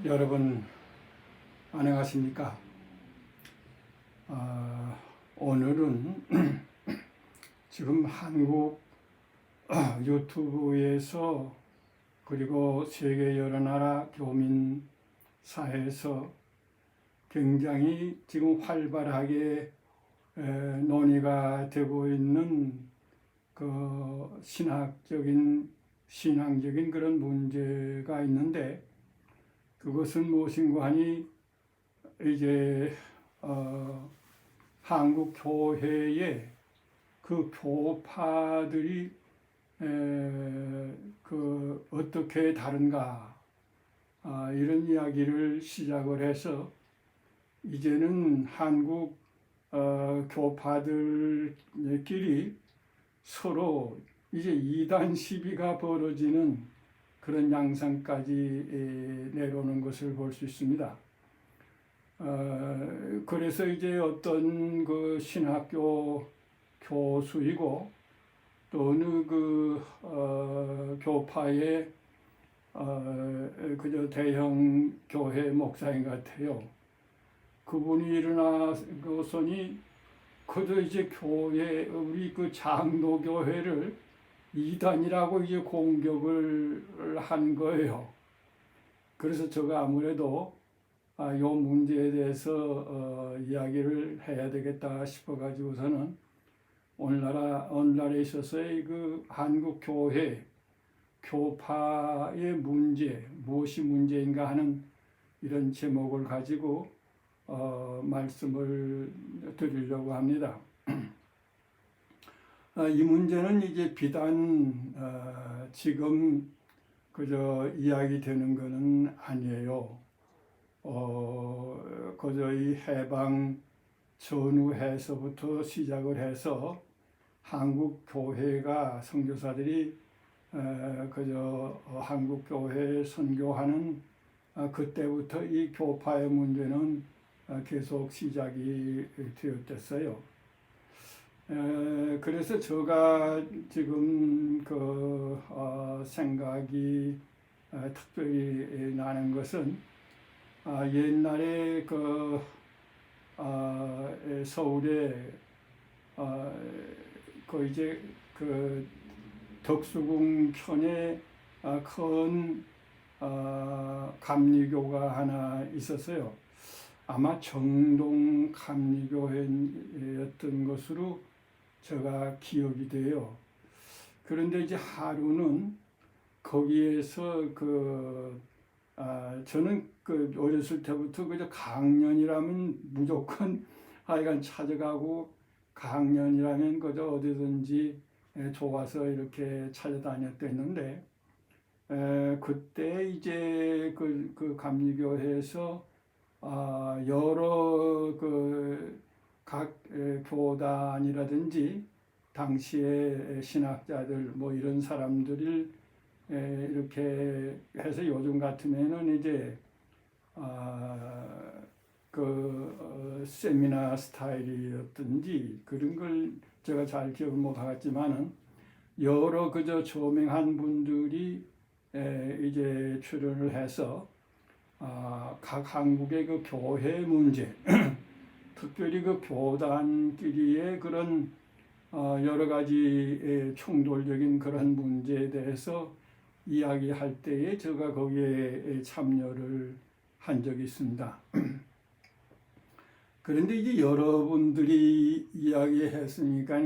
여러분 안녕하십니까? 오늘은 지금 한국 유튜브에서 그리고 세계 여러 나라 교민 사회에서 굉장히 지금 활발하게 논의가 되고 있는 그 신앙적인 그런 문제가 있는데, 그것은 무엇인고 하니 이제 한국 교회의 그 교파들이 그 어떻게 다른가, 이런 이야기를 시작을 해서 이제는 한국 교파들끼리 서로 이제 이단 시비가 벌어지는 그런 양상까지 내려오는 것을 볼 수 있습니다. 그래서 이제 어떤 그 신학교 교수이고 또 어느 교파의 그저 대형 교회 목사인 것 같아요. 그분이 일어나서니 그저 이제 우리 그 장로교회를 이단이라고 이제 공격을 한 거예요. 그래서 제가 아무래도 이 문제에 대해서 이야기를 해야 되겠다 싶어가지고서는 오늘날에 있어서의 그 한국 교회 교파의 문제, 무엇이 문제인가 하는 이런 제목을 가지고 말씀을 드리려고 합니다. 이 문제는 이제 비단 지금 그저 이야기되는 것은 아니에요. 그저 이 해방 전후해서부터 시작을 해서 한국 교회가 선교사들이 그저 한국 교회 선교하는 그때부터 이 교파의 문제는 계속 시작이 되었댔어요. 그래서 제가 지금 생각이 특별히 나는 것은 옛날에 서울에 이제 덕수궁 편에 큰 감리교가 하나 있었어요. 아마 정동 감리교회였던 것으로 제가 기억이 돼요. 그런데 이제 하루는 거기에서 저는 어렸을 때부터 그저 강연이라면 무조건 하여간 찾아가고, 강연이라면 그저 어디든지 좋아서 이렇게 찾아다녔댔는데, 그때 이제 그 감리교회에서 여러 각 교단이라든지 당시의 신학자들 뭐 이런 사람들을 이렇게 해서 요즘 같으면은 이제 세미나 스타일이었든지 그런 걸 제가 잘 기억을 못 하겠지만은 여러 그저 조명한 분들이 이제 출연을 해서 각 한국의 그 교회 문제 특별히 그 교단끼리의 그런 여러 가지 충돌적인 그런 문제에 대해서 이야기할 때에 제가 거기에 참여를 한 적이 있습니다. 그런데 이제 여러분들이 이야기했으니까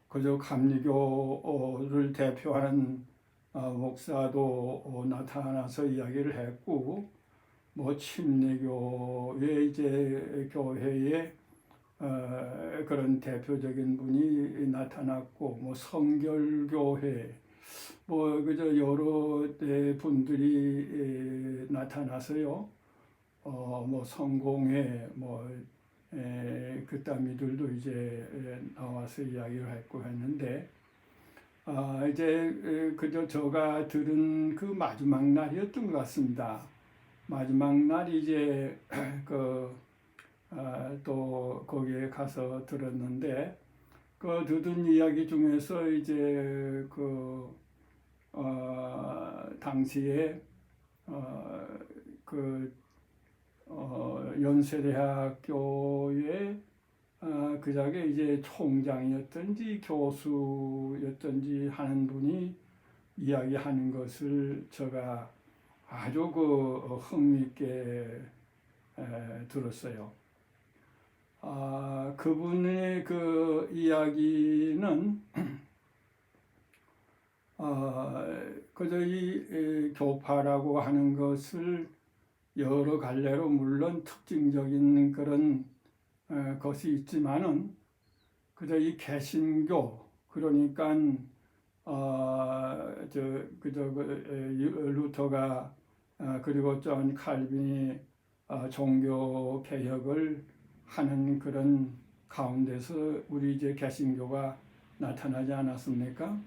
그저 감리교를 대표하는 목사도 나타나서 이야기를 했고, 뭐 침례교의 이제 교회의 그런 대표적인 분이 나타났고, 뭐 성결교회, 뭐 그저 여러 분들이 나타나서요. 뭐 성공회, 뭐 그따미들도 이제 나와서 이야기를 했고 했는데, 이제 그저 제가 들은 그 마지막 날이었던 것 같습니다. 마지막 날 이제 또 거기에 가서 들었는데, 듣은 이야기 중에서 이제 당시에 연세대학교의 그자게 이제 총장이었든지 교수였든지 하는 분이 이야기하는 것을 제가 아주 흥미있게 들었어요. 그분의 그 이야기는 그저 이 교파라고 하는 것을 여러 갈래로 물론 특징적인 그런 것이 있지만은 그저 이 개신교 그러니까 루터가 그리고 존 칼빈이 종교 개혁을 하는 그런 가운데서 우리 이제 개신교가 나타나지 않았습니까?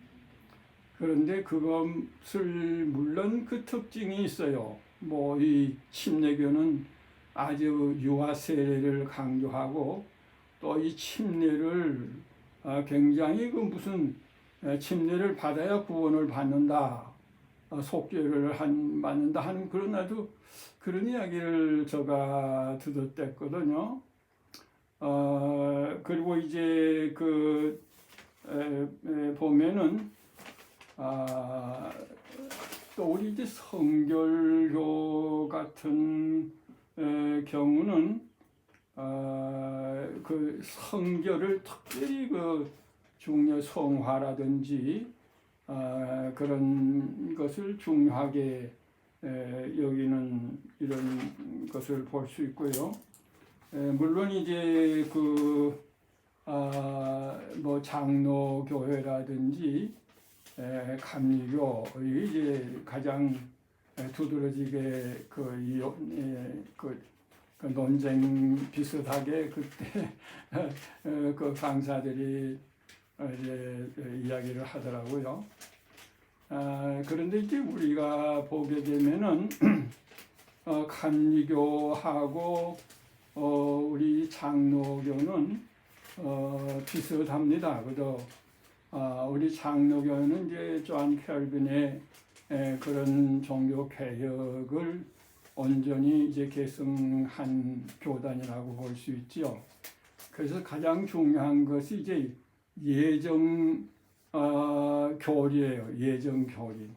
그런데 그것을 물론 그 특징이 있어요. 뭐 이 침례교는 아주 유아 세례를 강조하고 또 이 침례를 굉장히 그 무슨 침례를 받아야 구원을 받는다, 속죄를 받는다 하는 그런 아주 그런 이야기를 제가 듣었댔거든요. 그리고 이제 보면은 또 우리 이제 성결교 같은 경우는 그 성결을 특별히 그 중요 성화라든지 그런 것을 중요하게 여기는 이런 것을 볼 수 있고요. 물론 이제 뭐 장로교회라든지 감리교의 이제 가장 두드러지게 그 논쟁 비슷하게 그때 그 강사들이 이제 이야기를 하더라고요. 그런데 이제 우리가 보게 되면은 감리교하고 우리 장로교는 비슷합니다. 그죠? 우리 장로교는 이제 존 켈빈의 그런 종교 개혁을 온전히 이제 계승한 교단이라고 볼 수 있죠. 그래서 가장 중요한 것이 이제 예정 교리예요. 예정 교리.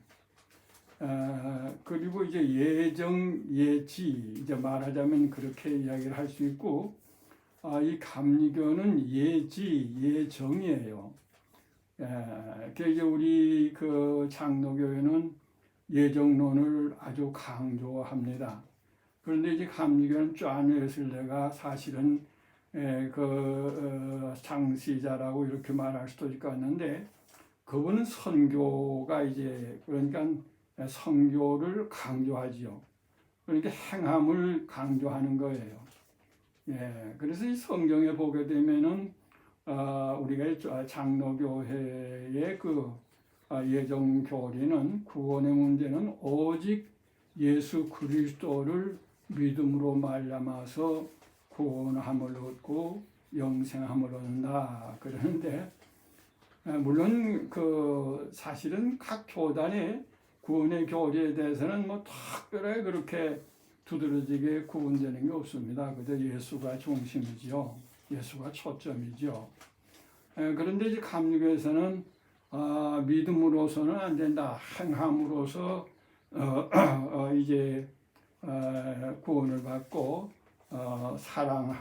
그리고 이제 예정 예지 이제 말하자면 그렇게 이야기를 할 수 있고, 이 감리교는 예지 예정이에요. 이제 우리 그 장로교회는 예정론을 아주 강조합니다. 그런데 이제 감리교는 존 웨슬레가 사실은 창시자라고 이렇게 말할 수도 있겠는데, 그분은 선교가 이제 그러니까 선교를 강조하지요. 그러니까 행함을 강조하는 거예요. 그래서 이 성경에 보게 되면은 우리가 장로교회의 예정 교리는 구원의 문제는 오직 예수 그리스도를 믿음으로 말미암아서 구원함을 얻고 영생함을 얻는다 그러는데, 물론 사실은 각 교단의 구원의 교리에 대해서는 뭐 특별하게 그렇게 두드러지게 구분되는 게 없습니다. 그저 예수가 중심이지요. 예수가 초점이죠. 그런데 이제 감리교에서는 믿음으로서는 안 된다. 행함으로서 이제 구원을 받고 사랑을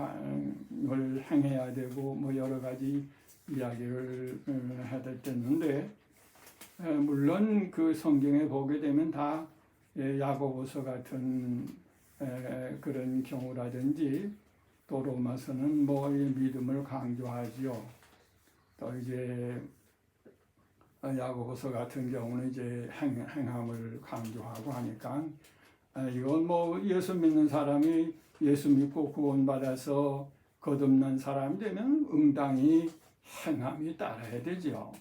행해야 되고 뭐 여러 가지 이야기를 해댔는데, 물론 그 성경에 보게 되면 다 야고보서 같은 그런 경우라든지 또 로마서는 뭐 믿음을 강조하지요. 또 이제 야고보서 같은 경우는 이제 행함을 강조하고 하니까, 이건 뭐 예수 믿는 사람이 예수 믿고 구원받아서 거듭난 사람이 되면 응당히 행함이 따라야 되죠.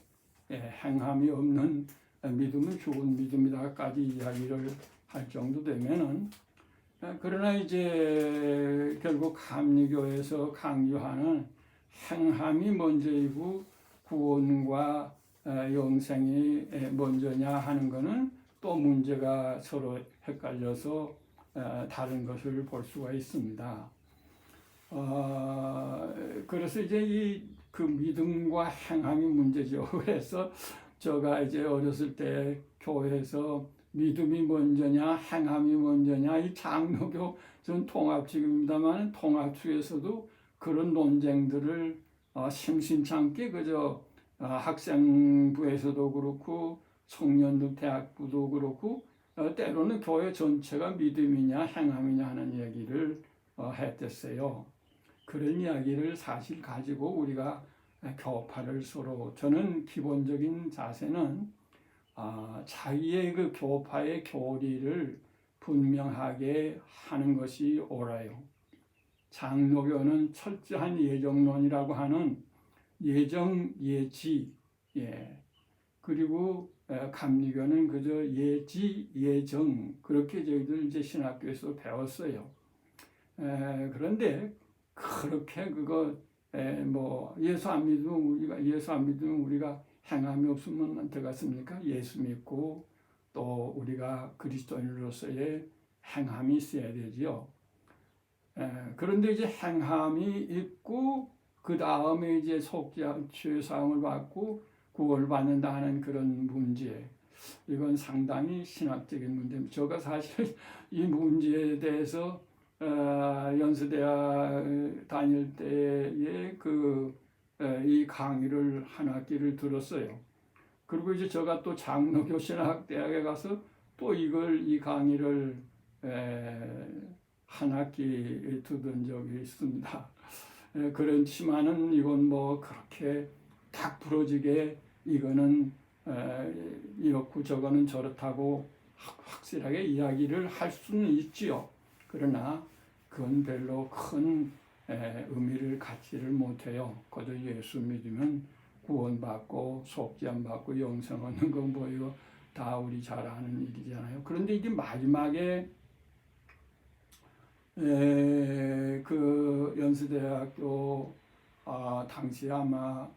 행함이 없는 믿음은 죽은 믿음이다까지 이야기를 할 정도 되면은, 그러나 이제 결국 감리교에서 강조하는 행함이 먼저이고 구원과 영생이 먼저냐 하는 것은 또 문제가 서로 헷갈려서 다른 것을 볼 수가 있습니다. 그래서 이제 그 믿음과 행함이 문제죠. 그래서 제가 이제 어렸을 때 교회에서 믿음이 먼저냐, 행함이 먼저냐, 이 장로교 전 통합측입니다만 통합측에서도 그런 논쟁들을 심심치 않게 그저 학생부에서도 그렇고 청년들 대학부도 그렇고 때로는 교회 전체가 믿음이냐 행함이냐 하는 얘기를 했댔어요. 그런 이야기를 사실 가지고 우리가 교파를 서로 저는 기본적인 자세는 자기의 그 교파의 교리를 분명하게 하는 것이 옳아요. 장로교는 철저한 예정론이라고 하는 예정, 예지, 그리고 감리교는 그저 예지, 예정 그렇게 저희들 이제 신학교에서 배웠어요. 그런데 그렇게 그거 뭐 예수 안 믿으면 우리가 행함이 없으면 어떡하겠습니까? 예수 믿고 또 우리가 그리스도인으로서의 행함이 있어야 되지요. 그런데 이제 행함이 있고 그 다음에 이제 속죄 사함을 받고 구원을 받는다 하는 그런 문제, 이건 상당히 신학적인 문제입니다. 제가 사실 이 문제에 대해서 연세대학 다닐 때에 이 강의를 한 학기를 들었어요. 그리고 이제 제가 또 장로교 신학대학에 가서 또 이 강의를 한 학기 듣은 적이 있습니다. 그렇지만은 이건 뭐 그렇게 딱 부러지게 이거는 이렇고 저거는 저렇다고 확실하게 이야기를 할 수는 있지요. 그러나 그건 별로 큰 의미를 갖지를 못해요. 그저 예수 믿으면 구원받고 속죄함 받고 영생 얻는 건 뭐예요? 다 우리 잘 아는 일이잖아요. 그런데 이게 마지막에 그 연세대학교 당시 아마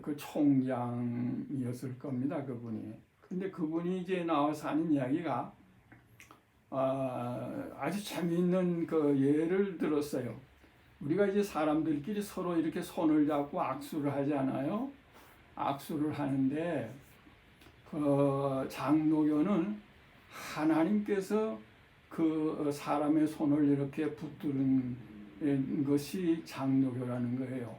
그 총장이었을 겁니다. 그분이. 근데 그분이 이제 나와서 하는 이야기가 아주 재미있는 그 예를 들었어요. 우리가 이제 사람들끼리 서로 이렇게 손을 잡고 악수를 하지 않아요? 악수를 하는데 그 장로교는 하나님께서 그 사람의 손을 이렇게 붙드는 것이 장로교라는 거예요.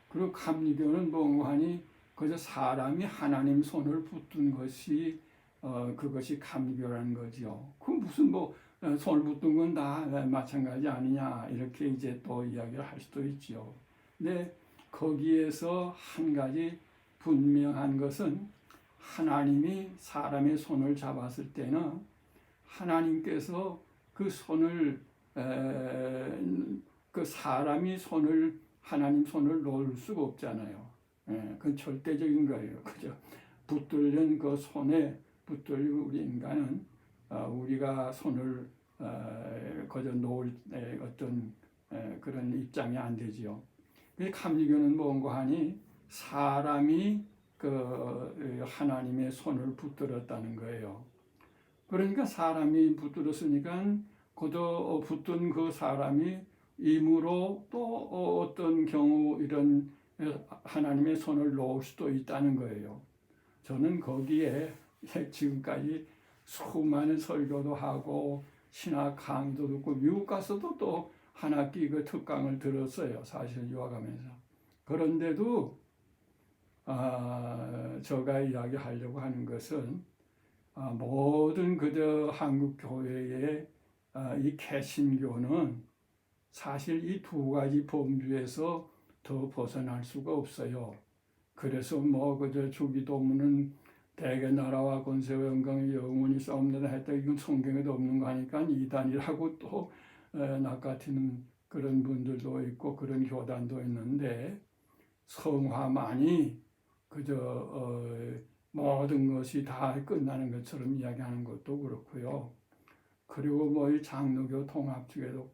그리고 감리교는 뭔가 하니 그저 사람이 하나님 손을 붙든 것이 그것이 감리교라는 거죠. 그 무슨 뭐 손을 붙든 건 다 마찬가지 아니냐 이렇게 이제 또 이야기를 할 수도 있죠. 근데 거기에서 한 가지 분명한 것은 하나님이 사람의 손을 잡았을 때는 하나님께서 그 손을 그 사람이 하나님 손을 놓을 수가 없잖아요. 그건 절대적인 거예요. 그죠? 붙들린 그 손에 붙들린 우리 인간은 우리가 손을 거저 놓을 어떤 그런 입장이 안 되지요. 감리교는 뭔가 하니 사람이 그 하나님의 손을 붙들었다는 거예요. 그러니까 사람이 붙들었으니까 그저 붙든 그 사람이 임으로 또 어떤 경우 이런 하나님의 손을 놓을 수도 있다는 거예요. 저는 거기에 지금까지 수많은 설교도 하고 신학 강의도 듣고 미국 가서도 또 한 학기 그 특강을 들었어요. 사실 유학하면서. 그런데도 제가 이야기하려고 하는 것은 모든 그저 한국 교회의 이 개신교는 사실 이 두 가지 범주에서 더 벗어날 수가 없어요. 그래서 뭐 그저 주기도문은 대개 나라와 권세와 영광이 영원히 싸움내다 했다. 이건 성경에도 없는 거 하니까 이단이라고 또 낚아트는 그런 분들도 있고 그런 교단도 있는데 성화만이 그저 모든 것이 다 끝나는 것처럼 이야기하는 것도 그렇고요. 그리고 뭐 이 장로교 통합 측에도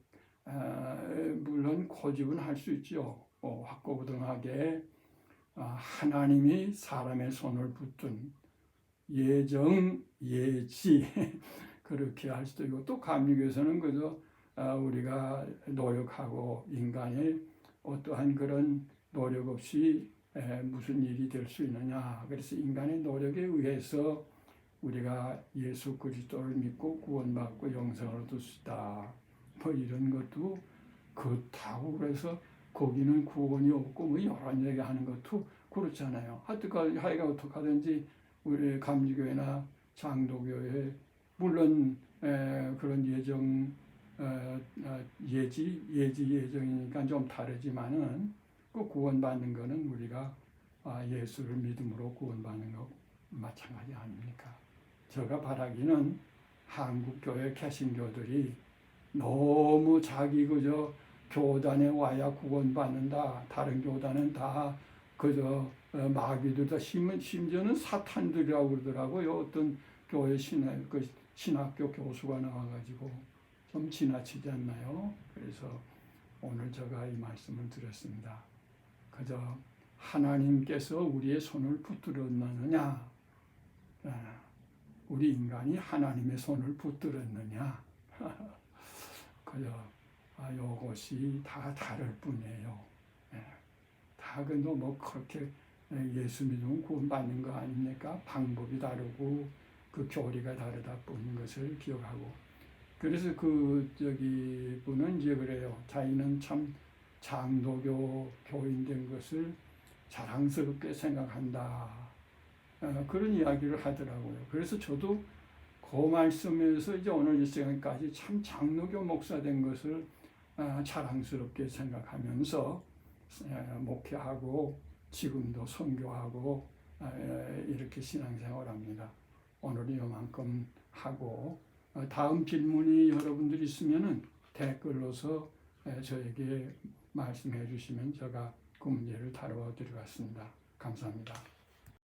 물론 고집은 할 수 있죠. 확고부동하게 하나님이 사람의 손을 붙든 예정, 예지 그렇게 할 수도 있고 또 감리교에서는 그저 우리가 노력하고 인간의 어떠한 그런 노력 없이 무슨 일이 될 수 있느냐. 그래서 인간의 노력에 의해서 우리가 예수 그리스도를 믿고 구원받고 영생을 얻을 수 있다. 뭐 이런 것도 그렇다고 그래서 거기는 구원이 없고 뭐 여러 얘기 하는 것도 그렇잖아요. 하여간 어떻게 하든지 우리 감리교회나 장도교회 물론 그런 예정이니까 좀 다르지만은 그 구원받는 거는 우리가 예수를 믿음으로 구원받는 거 마찬가지 아닙니까? 제가 바라기는 한국 교회 개신교들이 너무 자기 그저 교단에 와야 구원받는다. 다른 교단은 다 그저 마귀들 다 심지어는 사탄들이라고 그러더라고요. 어떤 교회 신학교 교수가 나와가지고 좀 지나치지 않나요? 그래서 오늘 제가 이 말씀을 드렸습니다. 그저 하나님께서 우리의 손을 붙들었느냐? 우리 인간이 하나님의 손을 붙들었느냐? 그저 요것이 다 다를 뿐이에요. 다 근데 뭐 그렇게 예수 믿으면 구원받는 거 아닙니까? 방법이 다르고 그 교리가 다르다 뿐인 것을 기억하고 그래서 분은 이제 그래요. 자기는 참 장도교 교인 된 것을 자랑스럽게 생각한다. 그런 이야기를 하더라고요. 그래서 저도 그 말씀에서 이제 오늘 이 시간까지 참 장로교 목사 된 것을 자랑스럽게 생각하면서 목회하고 지금도 선교하고 이렇게 신앙생활합니다. 오늘은 이만큼 하고 다음 질문이 여러분들 있으면은 댓글로서 저에게 말씀해 주시면 제가 그 문제를 다루어 드리겠습니다. 감사합니다.